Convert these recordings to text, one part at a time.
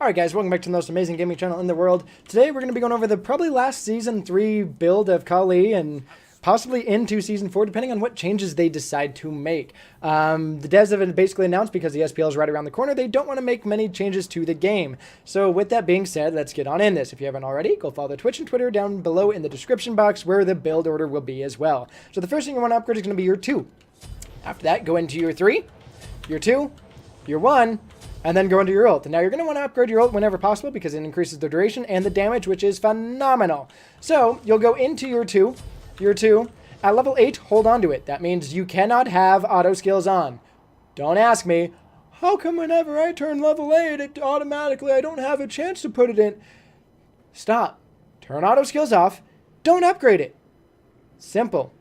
Alright guys, welcome back to the most amazing gaming channel in the world. Today we're going to be going over the probably last Season 3 build of Kali and possibly into Season 4 depending on what changes they decide to make. The devs have basically announced because the SPL is right around the corner, they don't want to make many changes to the game. So with that being said, let's get on in this. If you haven't already, go follow the Twitch and Twitter down below in the description box where the build order will be as well. So the first thing you want to upgrade is going to be your 2. After that, go into your 3, your 2, your 1, and then go into your ult. And now you're going to want to upgrade your ult whenever possible because it increases the duration and the damage, which is phenomenal. So you'll go into your 2. At level 8, hold on to it. That means you cannot have auto skills on. Don't ask me, how come whenever I turn level 8, it automatically, I don't have a chance to put it in? Stop. Turn auto skills off. Don't upgrade it. Simple.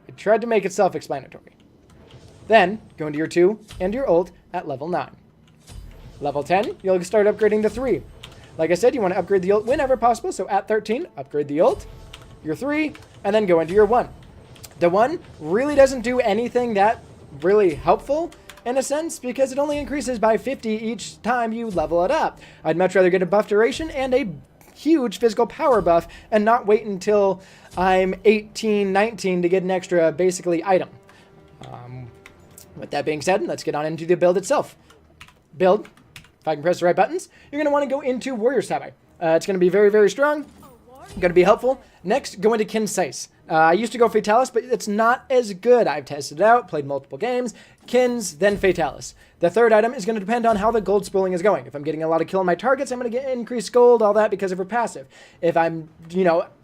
I tried to make it self-explanatory. Then, go into your 2 and your ult at level 9. Level 10, you'll start upgrading the 3. Like I said, you want to upgrade the ult whenever possible, so at 13, upgrade the ult, your 3, and then go into your 1. The 1 really doesn't do anything that really helpful, in a sense, because it only increases by 50 each time you level it up. I'd much rather get a buff duration and a huge physical power buff, and not wait until I'm 18, 19 to get an extra, basically, item. With that being said, let's get on into the build itself. Build. If I can press the right buttons, you're going to want to go into Warrior Sabai. It's going to be very, very strong. Going to be helpful. Next, go into Concise. I used to go Fatalis, but it's not as good. I've tested it out, played multiple games. Kins, then Fatalis. The third item is going to depend on how the gold spooling is going. If I'm getting a lot of kill on my targets, I'm going to get increased gold, all that because of her passive. If I'm,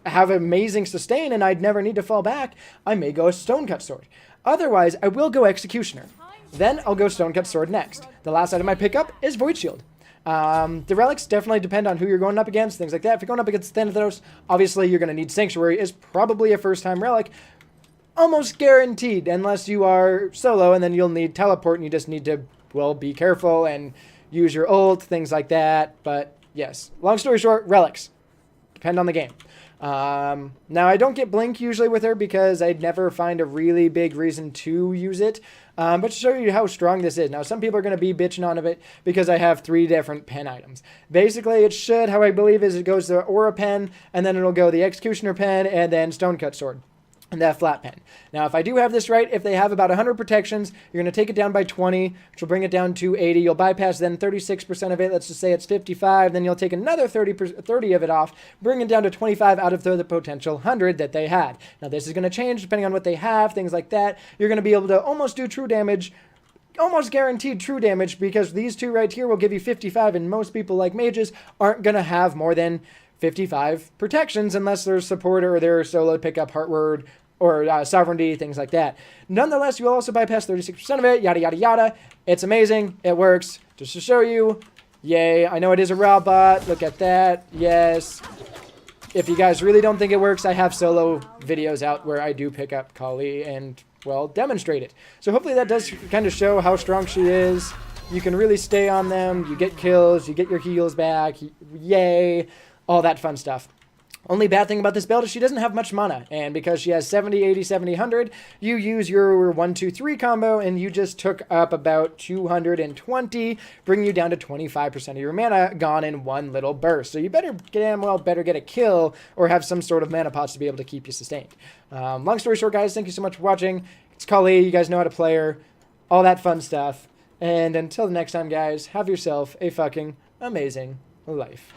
have amazing sustain and I'd never need to fall back, I may go a Stonecut Sword. Otherwise, I will go Executioner. Then I'll go Stonecut Sword next. The last item I pick up is Void Shield. The relics definitely depend on who you're going up against, things like that. If you're going up against Thanatos, obviously you're going to need Sanctuary, is probably a first-time relic. Almost guaranteed, unless you are solo, and then you'll need Teleport, and you just need to, well, be careful and use your ult, things like that. But, yes. Long story short, relics. Depend on the game. Now, I don't get Blink usually with her because I'd never find a really big reason to use it. But to show you how strong this is. Now, some people are going to be bitching on it because I have 3 different pen items. Basically, it should, how I believe, is it goes the Aura pen, and then it'll go the Executioner pen, and then Stonecut Sword. And that flat pen. Now, if I do have this right, if they have about 100 protections, you're going to take it down by 20, which will bring it down to 80. You'll bypass then 36% of it. Let's just say it's 55. Then you'll take another 30 of it off, bring it down to 25 out of the potential 100 that they had. Now, this is going to change depending on what they have, things like that. You're going to be able to almost do true damage, almost guaranteed true damage, because these 2 right here will give you 55, and most people, like mages, aren't going to have more than 55 protections unless they're support or they're solo pickup Heartward or Sovereignty, things like that. Nonetheless, you will also bypass 36% of it, yada, yada, yada. It's amazing. It works. Just to show you, yay. I know it is a raw bot. Look at that. Yes. If you guys really don't think it works, I have solo videos out where I do pick up Kali and, well, demonstrate it. So hopefully that does kind of show how strong she is. You can really stay on them. You get kills. You get your heals back. Yay. All that fun stuff. Only bad thing about this build is she doesn't have much mana, and because she has 70, 80, 70, 100, you use your 1, 2, 3 combo, and you just took up about 220, bringing you down to 25% of your mana gone in one little burst. So you better get a kill or have some sort of mana pots to be able to keep you sustained. Long story short, guys, thank you so much for watching. It's Kali, you guys know how to play her, all that fun stuff. And until the next time, guys, have yourself a fucking amazing life.